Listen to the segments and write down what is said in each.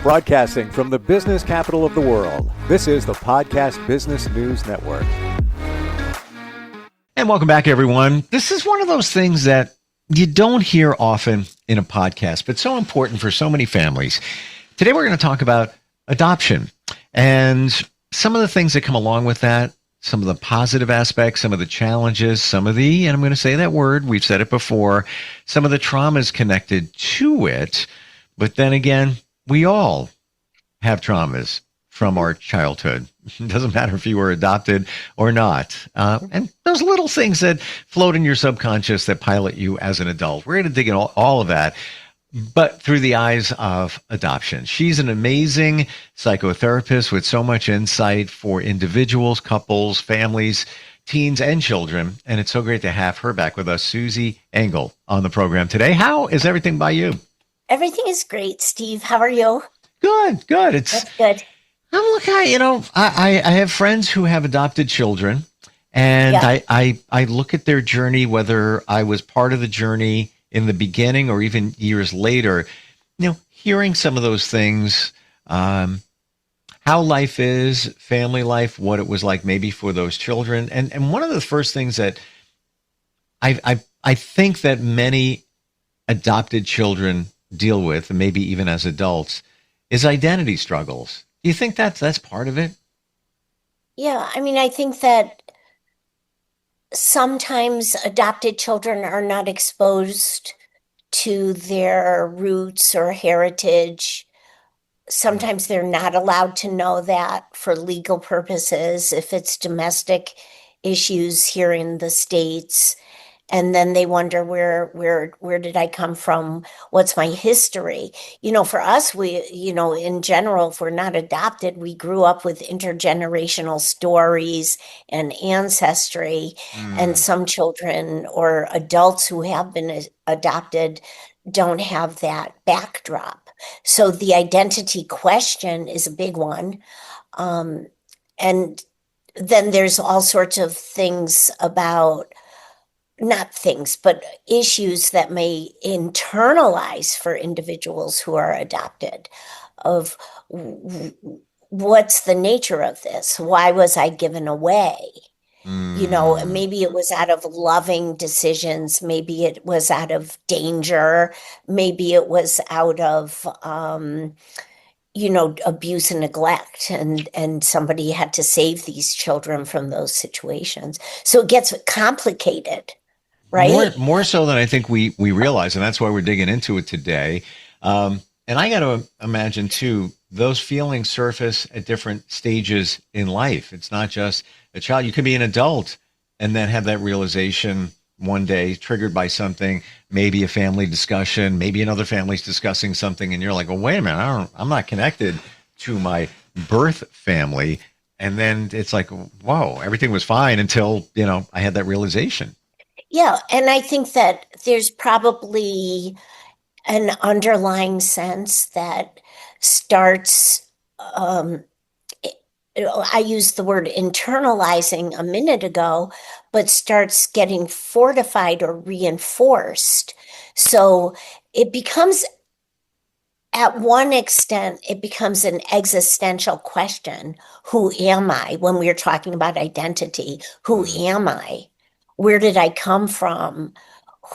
Broadcasting from the business capital of the world, this is the Podcast Business News Network. And welcome back, everyone. This is one of those things that you don't hear often in a podcast, but so important for so many families. Today, we're going to talk about adoption and some of the things that come along with that, some of the positive aspects, some of the challenges, some of the, and I'm going to say that word, we've said it before, some of the traumas connected to it. But then again, we all have traumas from our childhood. It doesn't matter if you were adopted or not. And those little things that float in your subconscious that pilot you as an adult. We're going to dig in all of that, but through the eyes of adoption. She's an amazing psychotherapist with so much insight for individuals, couples, families, teens, and children. And it's so great to have her back with us, Susie Engel, on the program today. How is everything by you? Everything is great, Steve. How are you? Good. That's good. I have friends who have adopted children, and Yeah. I look at their journey, whether I was part of the journey in the beginning or even years later, hearing some of those things, how life is, family life, what it was like maybe for those children. And one of the first things that I think that many adopted children deal with, and maybe even as adults, is identity struggles. Do you think that's part of it? Yeah, I think that sometimes adopted children are not exposed to their roots or heritage. Sometimes they're not allowed to know that for legal purposes, if it's domestic issues here in the States. And then they wonder, where did I come from? What's my history? For us, we, in general, if we're not adopted, we grew up with intergenerational stories and ancestry. And some children or adults who have been adopted don't have that backdrop. So the identity question is a big one. And then there's all sorts of things about, not things, but issues that may internalize for individuals who are adopted of what's the nature of this? Why was I given away? Maybe it was out of loving decisions. Maybe it was out of danger. Maybe it was out of, abuse and neglect, and somebody had to save these children from those situations. So it gets complicated. Right? More so than I think we realize, and that's why we're digging into it today. And I got to imagine, too, those feelings surface at different stages in life. It's not just a child. You could be an adult and then have that realization one day triggered by something, maybe a family discussion, maybe another family's discussing something, and you're like, well, wait a minute, I'm not connected to my birth family. And then it's like, whoa, everything was fine until, I had that realization. Yeah, and I think that there's probably an underlying sense that starts, I used the word internalizing a minute ago, but starts getting fortified or reinforced. So it becomes, at one extent, it becomes an existential question. Who am I? When we're talking about identity, who am I? Where did I come from?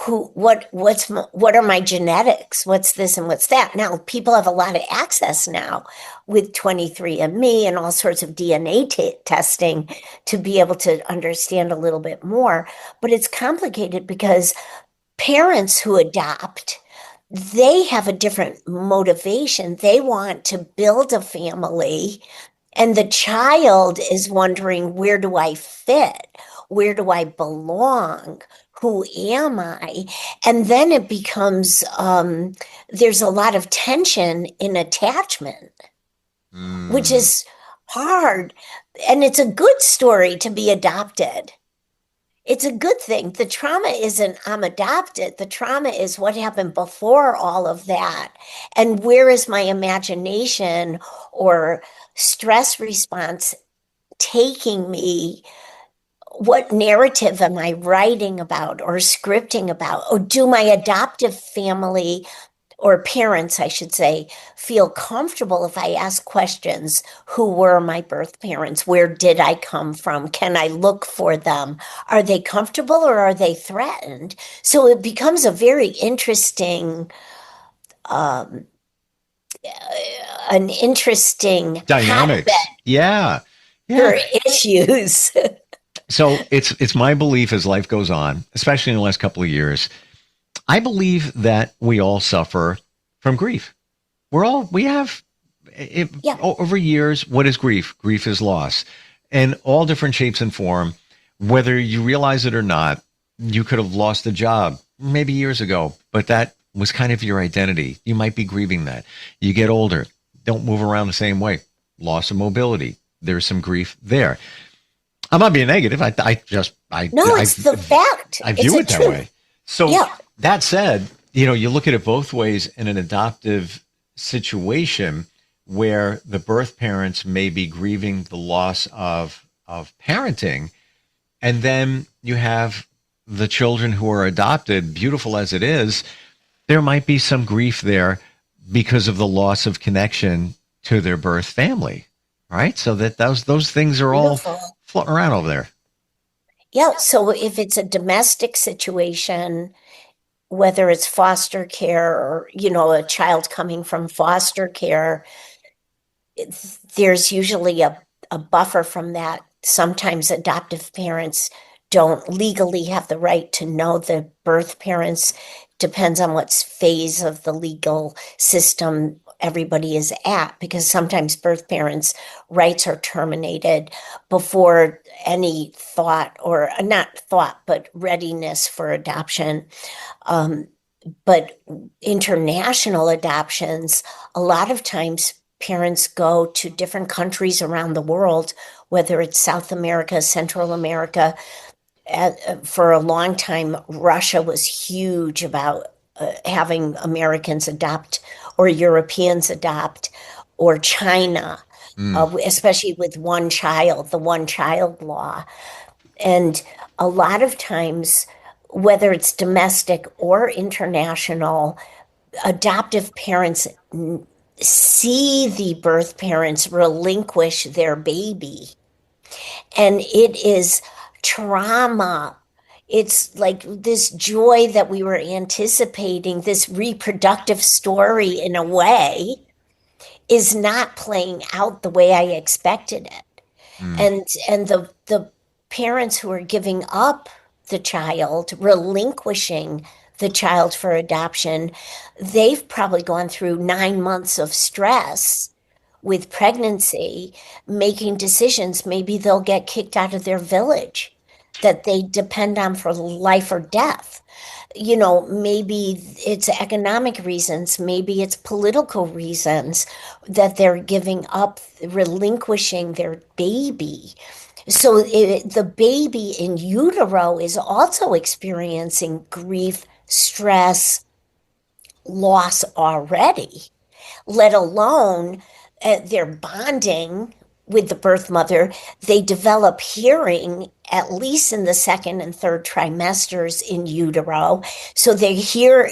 What are my genetics? What's this and what's that? Now, people have a lot of access now with 23andMe and all sorts of DNA testing to be able to understand a little bit more. But it's complicated because parents who adopt, they have a different motivation. They want to build a family, and the child is wondering, where do I fit? Where do I belong? Who am I? And then it becomes, there's a lot of tension in attachment, which is hard. And it's a good story to be adopted. It's a good thing. The trauma isn't I'm adopted. The trauma is what happened before all of that. And where is my imagination or stress response taking me? What narrative am I writing about or scripting about? Or do my adoptive family or parents, I should say, feel comfortable if I ask questions. Who were my birth parents? Where did I come from? Can I look for them? Are they comfortable or are they threatened? So it becomes a very interesting, um, an interesting Dynamics. hotbed Yeah. for Yeah. issues. So it's my belief as life goes on, especially in the last couple of years, I believe that we all suffer from grief. We have Yeah. over years, what is grief? Grief is loss in all different shapes and form. Whether you realize it or not, you could have lost a job maybe years ago, but that was kind of your identity. You might be grieving that. You get older, don't move around the same way. Loss of mobility. There's some grief there. I'm not being negative. No, it's the fact. I view it that way. So Yeah. that said, you look at it both ways in an adoptive situation where the birth parents may be grieving the loss of parenting, and then you have the children who are adopted, beautiful as it is, there might be some grief there because of the loss of connection to their birth family, right? So that those things are all Beautiful. floating around over there. Yeah. So if it's a domestic situation, whether it's foster care or, a child coming from foster care, there's usually a buffer from that. Sometimes adoptive parents don't legally have the right to know the birth parents. Depends on what phase of the legal system everybody is at, because sometimes birth parents' rights are terminated before any thought, or not thought, but readiness for adoption. But international adoptions, a lot of times parents go to different countries around the world, whether it's South America, Central America. For a long time, Russia was huge about having Americans adopt or Europeans adopt, or China, especially with the one child law. And a lot of times, whether it's domestic or international, adoptive parents see the birth parents relinquish their baby. And it is trauma. It's like this joy that we were anticipating, this reproductive story in a way, is not playing out the way I expected it. And the parents who are giving up the child, relinquishing the child for adoption, they've probably gone through 9 months of stress with pregnancy, making decisions. Maybe they'll get kicked out of their village that they depend on for life or death. Maybe it's economic reasons, maybe it's political reasons that they're giving up, relinquishing their baby. So the baby in utero is also experiencing grief, stress, loss already, let alone they're bonding with the birth mother. They develop hearing at least in the second and third trimesters in utero. So they hear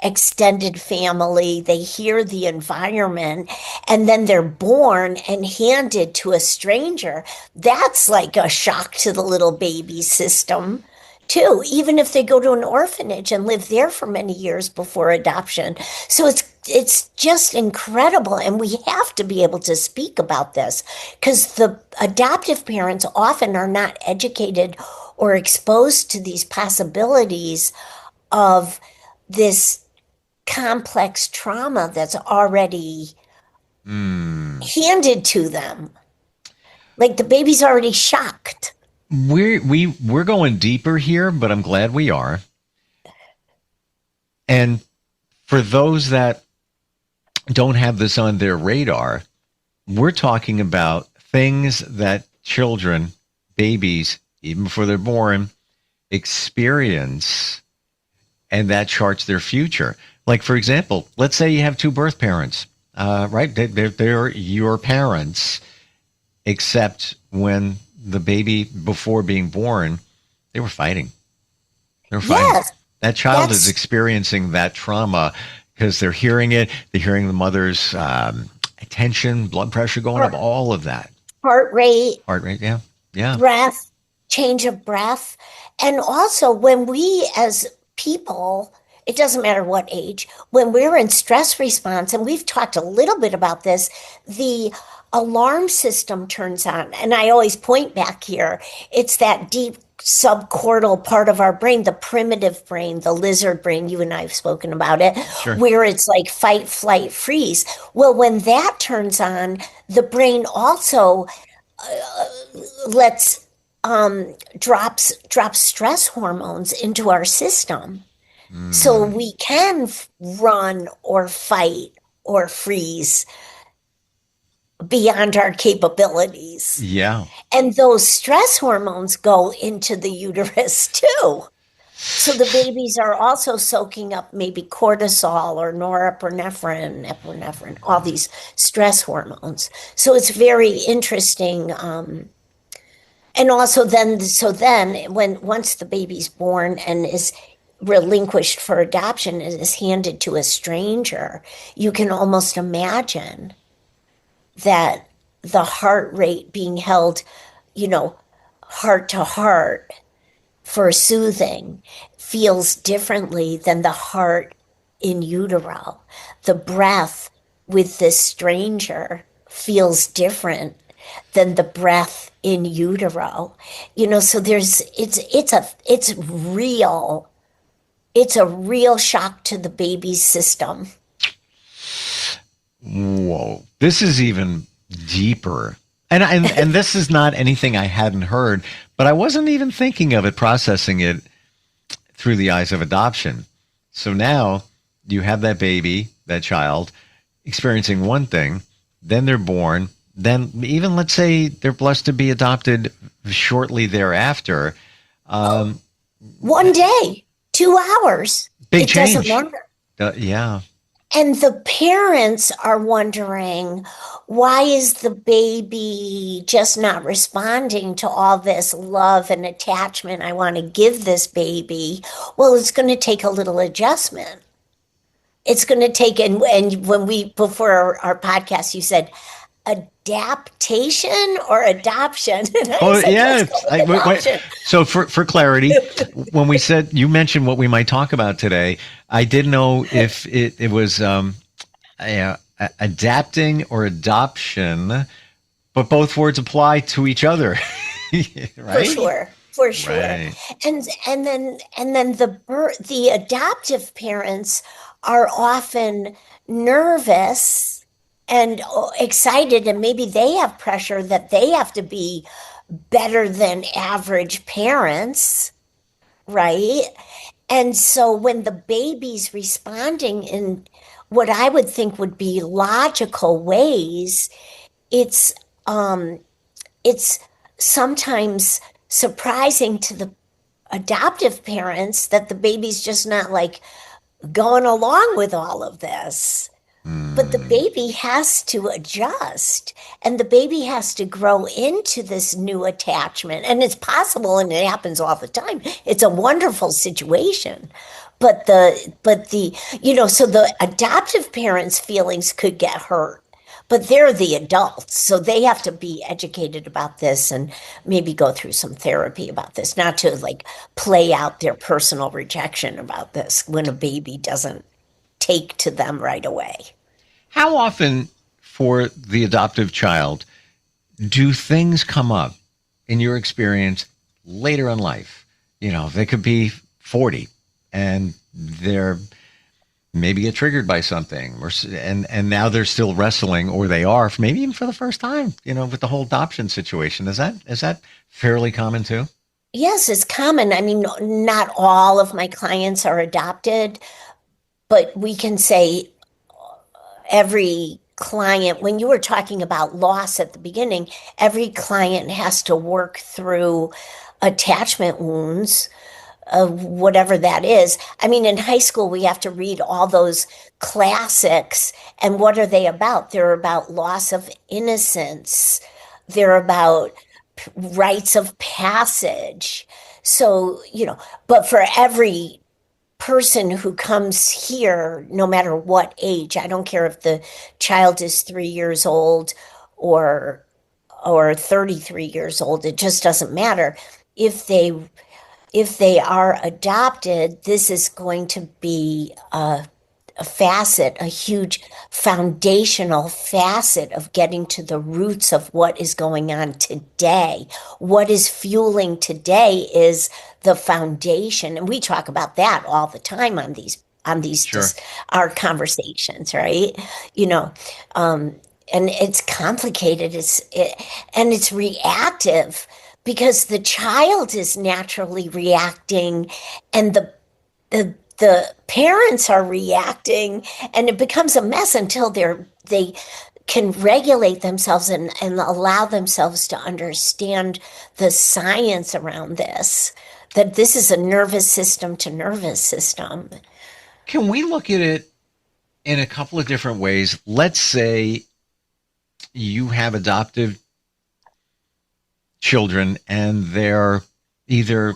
extended family, they hear the environment, and then they're born and handed to a stranger. That's like a shock to the little baby system too, even if they go to an orphanage and live there for many years before adoption. So it's just incredible. And we have to be able to speak about this, because the adoptive parents often are not educated or exposed to these possibilities of this complex trauma that's already handed to them. Like the baby's already shocked. We're going deeper here, but I'm glad we are. And for those that don't have this on their radar, we're talking about things that children, babies, even before they're born, experience, and that charts their future. Like, for example, let's say you have two birth parents, right? They're your parents, except when the baby, before being born, they were fighting. They were fighting. Yes, that child is experiencing that trauma because they're hearing it. They're hearing the mother's tension, blood pressure going up, all of that. Heart rate. Heart rate, yeah. Yeah. Breath, change of breath. And also when we as people, it doesn't matter what age, when we're in stress response, and we've talked a little bit about this, the alarm system turns on. And I always point back here. It's that deep subcortical part of our brain, the primitive brain, the lizard brain. You and I have spoken about it, Sure. where it's like fight, flight, freeze. Well, when that turns on, the brain also drops stress hormones into our system. So we can run or fight or freeze beyond our capabilities. Yeah. And those stress hormones go into the uterus too. So the babies are also soaking up maybe cortisol or norepinephrine, epinephrine, all these stress hormones. So it's very interesting. And also then once the baby's born and is relinquished for adoption and is handed to a stranger, you can almost imagine that the heart rate being held, heart to heart for soothing feels differently than the heart in utero. The breath with this stranger feels different than the breath in utero. So it's a real shock to the baby's system. Whoa. This is even deeper. And this is not anything I hadn't heard, but I wasn't even thinking of it, processing it through the eyes of adoption. So now you have that baby, that child, experiencing one thing, then they're born, then even let's say they're blessed to be adopted shortly thereafter. 1 day, 2 hours. Big change. Doesn't matter. Yeah. And the parents are wondering, why is the baby just not responding to all this love and attachment I want to give this baby? Well, it's going to take a little adjustment. It's going to take, and when before our podcast, you said adaptation or adoption. Oh, yeah. Wait. So for clarity, when we said, you mentioned what we might talk about today, I didn't know if it was adapting or adoption, but both words apply to each other. Right? For sure. Right. And then the adoptive parents are often nervous and excited, and maybe they have pressure that they have to be better than average parents, right? And so when the baby's responding in what I would think would be logical ways, it's sometimes surprising to the adoptive parents that the baby's just not like going along with all of this. But the baby has to adjust, and the baby has to grow into this new attachment. And it's possible, and it happens all the time. It's a wonderful situation. But so the adoptive parents' feelings could get hurt, but they're the adults. So they have to be educated about this and maybe go through some therapy about this, not to like play out their personal rejection about this when a baby doesn't take to them right away. How often for the adoptive child do things come up in your experience later in life? They could be 40 and they're maybe get triggered by something, and now they're still wrestling, or they are maybe even for the first time, with the whole adoption situation. Is that fairly common too? Yes, it's common. I mean, not all of my clients are adopted, but we can say every client, when you were talking about loss at the beginning, every client has to work through attachment wounds, whatever that is. I mean, in high school, we have to read all those classics. And what are they about? They're about loss of innocence. They're about rites of passage. So, but for every person who comes here, no matter what age, I don't care if the child is 3 years old or 33 years old, it just doesn't matter. If they are adopted, this is going to be a facet, a huge foundational facet of getting to the roots of what is going on today. What is fueling today is the foundation. And we talk about that all the time on these Sure. just our conversations, right? And it's complicated. And it's reactive because the child is naturally reacting and the parents are reacting, and it becomes a mess until they can regulate themselves and allow themselves to understand the science around this, that this is a nervous system to nervous system. Can we look at it in a couple of different ways? Let's say you have adoptive children and they're either,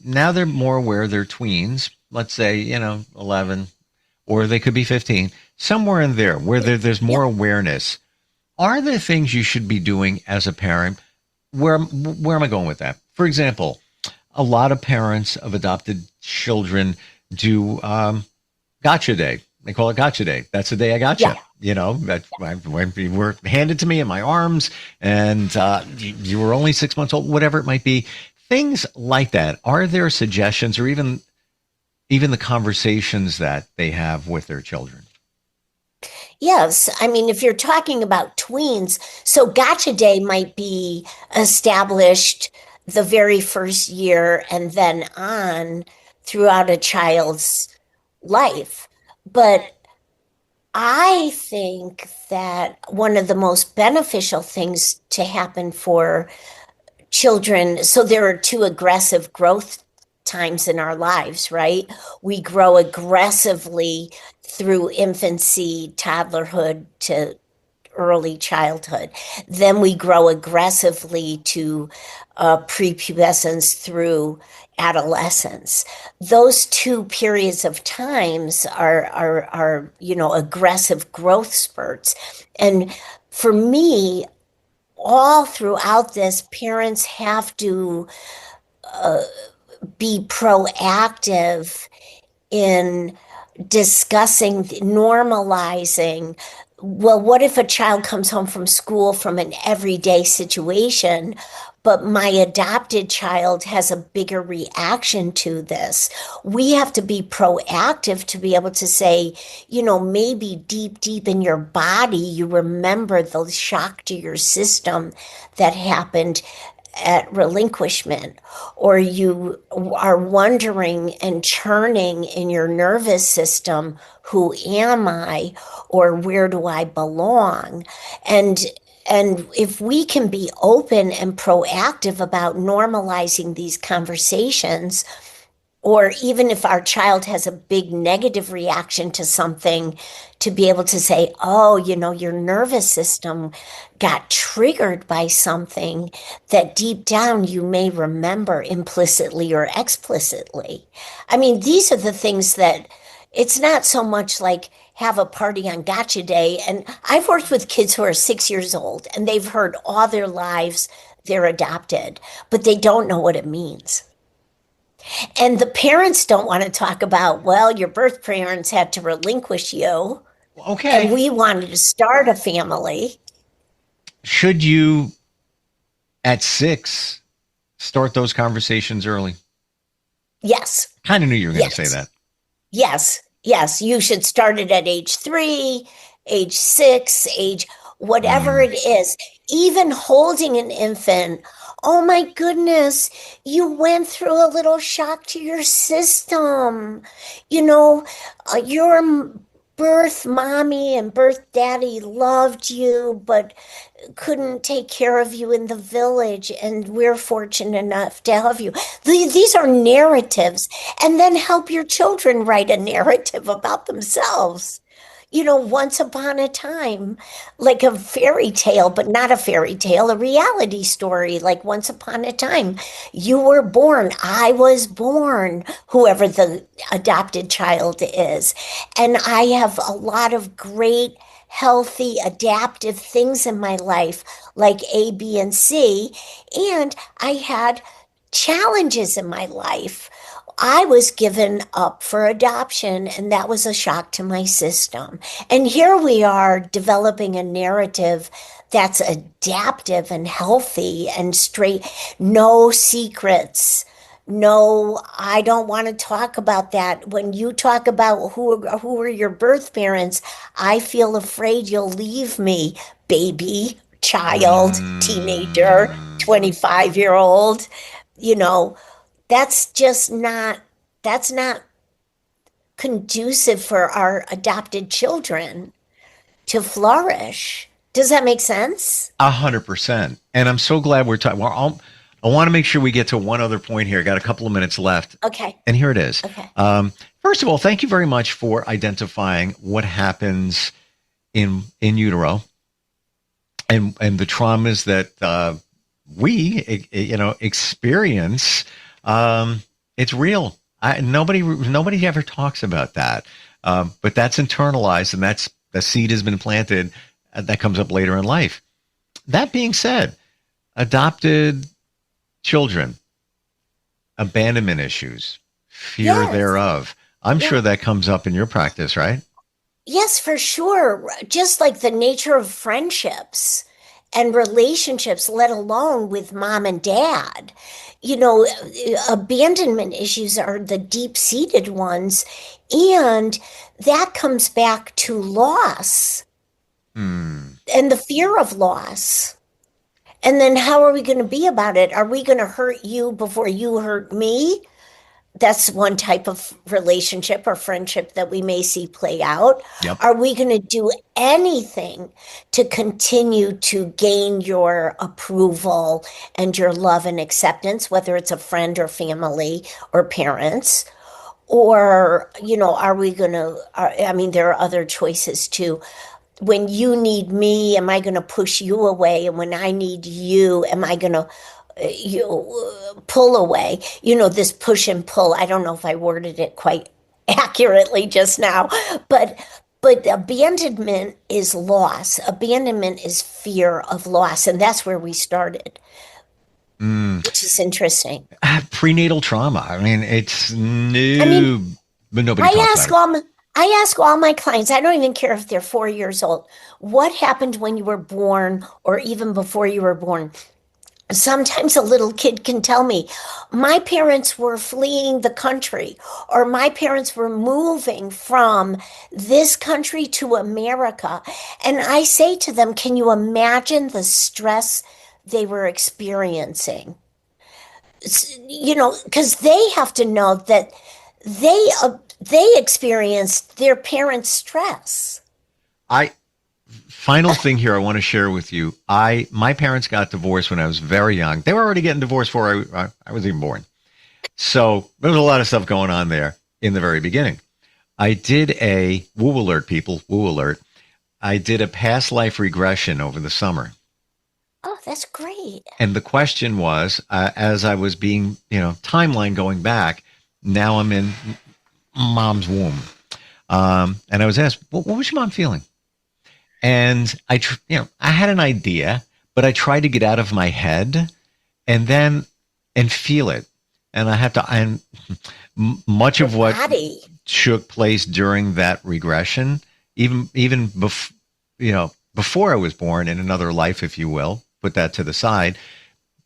now they're more aware, they're tweens, let's say, 11, or they could be 15, somewhere in there where there's more awareness. Are there things you should be doing as a parent? Where am I going with that? For example, a lot of parents of adopted children do gotcha day. They call it gotcha day. That's the day I gotcha. That you were handed to me in my arms and you were only 6 months old, whatever it might be. Things like that. Are there suggestions or even the conversations that they have with their children? Yes. I mean, if you're talking about tweens, so gotcha day might be established the very first year and then on throughout a child's life. But I think that one of the most beneficial things to happen for children, so there are two aggressive growth times in our lives, right? We grow aggressively through infancy, toddlerhood to early childhood. Then we grow aggressively to prepubescence through adolescence. Those two periods of times are aggressive growth spurts. And for me, all throughout this, parents have to be proactive in discussing, normalizing. Well, what if a child comes home from school from an everyday situation, but my adopted child has a bigger reaction to this? We have to be proactive to be able to say, maybe deep in your body, you remember the shock to your system that happened at relinquishment, or you are wondering and churning in your nervous system, who am I, or where do I belong? And if we can be open and proactive about normalizing these conversations, or even if our child has a big negative reaction to something, to be able to say, oh, your nervous system got triggered by something that deep down you may remember implicitly or explicitly. I mean, these are the things that it's not so much like have a party on gotcha day. And I've worked with kids who are 6 years old and they've heard all their lives they're adopted, but they don't know what it means. And the parents don't want to talk about, well, your birth parents had to relinquish you. Okay. And we wanted to start a family. Should you, at 6, start those conversations early? Yes. Kind of knew you were going to say that. Yes. You should start it at age 3, age 6, age whatever it is. Even holding an infant. Oh my goodness, you went through a little shock to your system. Your birth mommy and birth daddy loved you, but couldn't take care of you in the village. And we're fortunate enough to have you. These are narratives. And then help your children write a narrative about themselves. once upon a time, like a fairy tale, but not a fairy tale, a reality story, like once upon a time, you were born, I was born, whoever the adopted child is. And I have a lot of great, healthy, adaptive things in my life, like A, B, and C. And I had challenges in my life. I was given up for adoption, and that was a shock to my system. And here we are developing a narrative that's adaptive and healthy and straight, no secrets. No, I don't want to talk about that. When you talk about who are your birth parents, I feel afraid you'll leave me, baby, child, teenager, 25-year-old. You know, that's just not that's not conducive for our adopted children to flourish. Does that make sense? 100%. And I'm so glad we're talking. Well, I want to make sure we get to one other point here. Got a couple of minutes left. Okay. And here it is. Okay. First of all, thank you very much for identifying what happens in utero and the traumas that we experience. It's real. Nobody ever talks about that. But that's internalized, and that's the seed has been planted that comes up later in life. That being said, adopted children, abandonment issues, fear thereof. I'm sure that comes up in your practice, right? Yes, for sure. Just like the nature of friendships and relationships, let alone with mom and dad. Abandonment issues are the deep-seated ones, and that comes back to loss and the fear of loss. And then how are we going to be about it? Are we going to hurt you before you hurt me? That's one type of relationship or friendship that we may see play out. Yep. Are we going to do anything to continue to gain your approval and your love and acceptance, whether it's a friend or family or parents? Or, are we going to, there are other choices too. When you need me, am I going to push you away? And when I need you, am I going to pull away? This push and pull. I don't know if I worded it quite accurately just now, but abandonment is loss. Abandonment is fear of loss, and that's where we started, which is interesting. Prenatal trauma. It's new, but nobody talks about it. I ask all my clients, I don't even care if they're 4 years old, what happened when you were born or even before you were born? Sometimes a little kid can tell me, my parents were fleeing the country, or my parents were moving from this country to America. And I say to them, can you imagine the stress they were experiencing? Because they have to know that they experienced their parents' stress. Final thing here I want to share with you. My parents got divorced when I was very young. They were already getting divorced before I was even born. So there was a lot of stuff going on there in the very beginning. I did a woo alert. I did a past life regression over the summer. Oh, that's great. And the question was, as I was being, timeline going back, now I'm in mom's womb. And I was asked, what was your mom feeling? And I had an idea, but I tried to get out of my head and feel it. And I had to, and much of what took place during that regression, even before I was born in another life, if you will, put that to the side,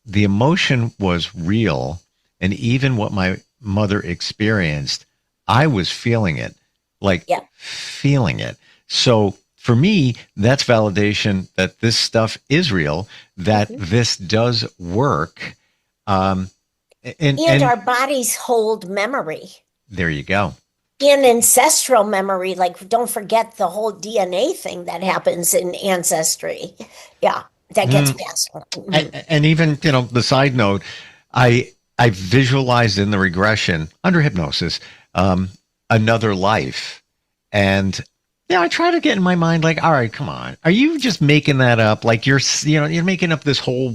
the emotion was real. And even what my mother experienced, I was feeling it, feeling it. So for me, that's validation that this stuff is real, that this does work. And our bodies hold memory. There you go. And ancestral memory, don't forget the whole DNA thing that happens in ancestry. Yeah, that gets passed on. And even, the side note, I visualized in the regression under hypnosis, another life. And I try to get in my mind, like, all right, come on. Are you just making that up? Like you're making up this whole,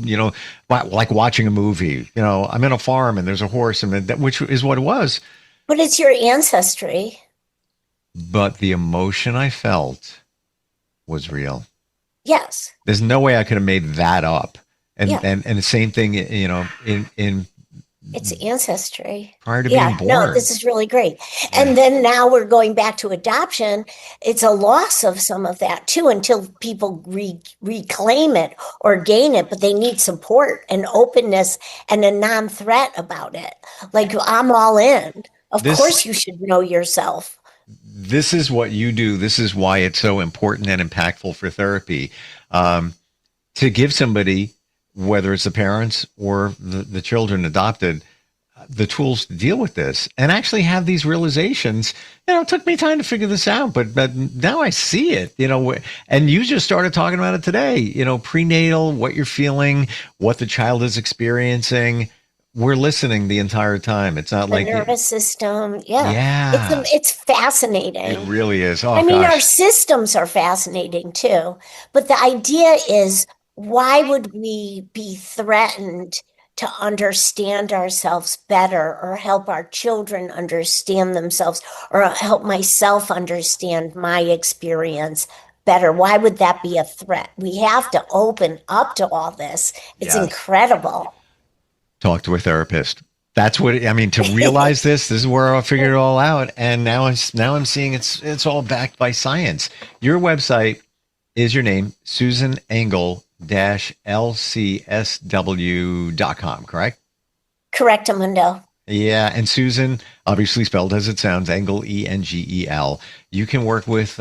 like watching a movie, I'm in a farm and there's a horse which is what it was. But it's your ancestry. But the emotion I felt was real. Yes. There's no way I could have made that up. And the same thing, in it's ancestry. Prior to being born. No, this is really great. And then now we're going back to adoption. It's a loss of some of that too, until people reclaim it or gain it, but they need support and openness and a non-threat about it. Like, I'm all in. Of course you should know yourself. This is what you do. This is why it's so important and impactful for therapy. To give somebody, whether it's the parents or the children adopted, the tools to deal with this and actually have these realizations. It took me time to figure this out, but now I see it, and you just started talking about it today, prenatal, what you're feeling, what the child is experiencing. We're listening the entire time. It's not like the nervous system. Yeah. It's fascinating. It really is. Oh, our systems are fascinating too, but the idea is, why would we be threatened to understand ourselves better, or help our children understand themselves, or help myself understand my experience better? Why would that be a threat? We have to open up to all this. It's incredible. Talk to a therapist. That's what to realize this is where I figured it all out. And now I'm seeing it's all backed by science. Your website is your name, Susan Engel -lcsw.com, correct? Correct, Amundo. Yeah. And Susan, obviously spelled as it sounds, Engel, Engel. You can work with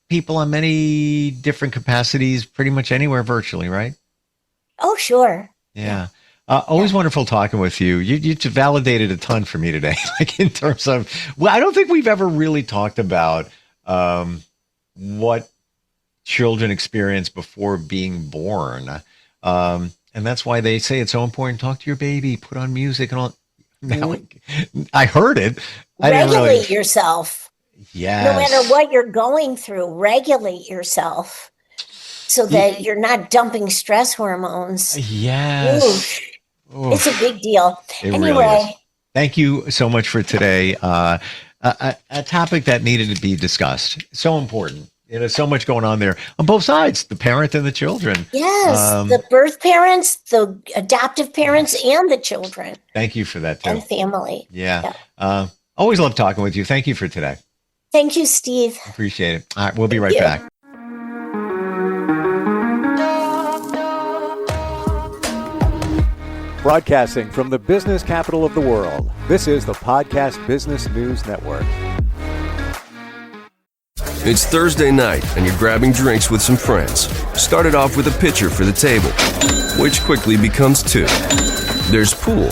people on many different capacities, pretty much anywhere virtually, right? Oh, sure. Yeah. Always wonderful talking with you. You validated a ton for me today, like in terms of, I don't think we've ever really talked about what children experience before being born. And that's why they say it's so important. Talk to your baby, put on music and all. Now, I heard it. Regulate yourself. Yes. No matter what you're going through, regulate yourself so that you're not dumping stress hormones. Yes. Oof. It's a big deal. Really is. Thank you so much for today. A topic that needed to be discussed. So important. So much going on there on both sides, the parent and the children. Yes, the birth parents, the adoptive parents, and the children. Thank you for that, too. And family. Yeah. Always love talking with you. Thank you for today. Thank you, Steve. Appreciate it. All right, we'll be right back. Broadcasting from the business capital of the world, this is the Podcast Business News Network. It's Thursday night, and you're grabbing drinks with some friends. Started off with a pitcher for the table, which quickly becomes two. There's pool.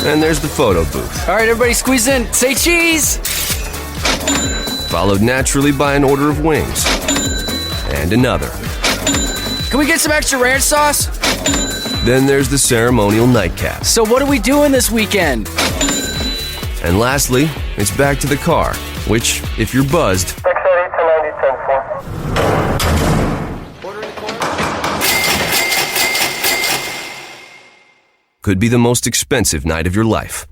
And there's the photo booth. All right, everybody squeeze in. Say cheese! Followed naturally by an order of wings. And another. Can we get some extra ranch sauce? Then there's the ceremonial nightcap. So what are we doing this weekend? And lastly, it's back to the car, which, if you're buzzed, could be the most expensive night of your life.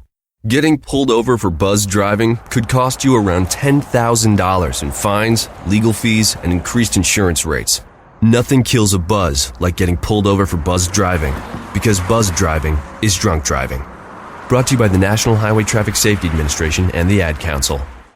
Getting pulled over for buzz driving could cost you around $10,000 in fines, legal fees, and increased insurance rates. Nothing kills a buzz like getting pulled over for buzz driving, because buzz driving is drunk driving. Brought to you by the National Highway Traffic Safety Administration and the Ad Council.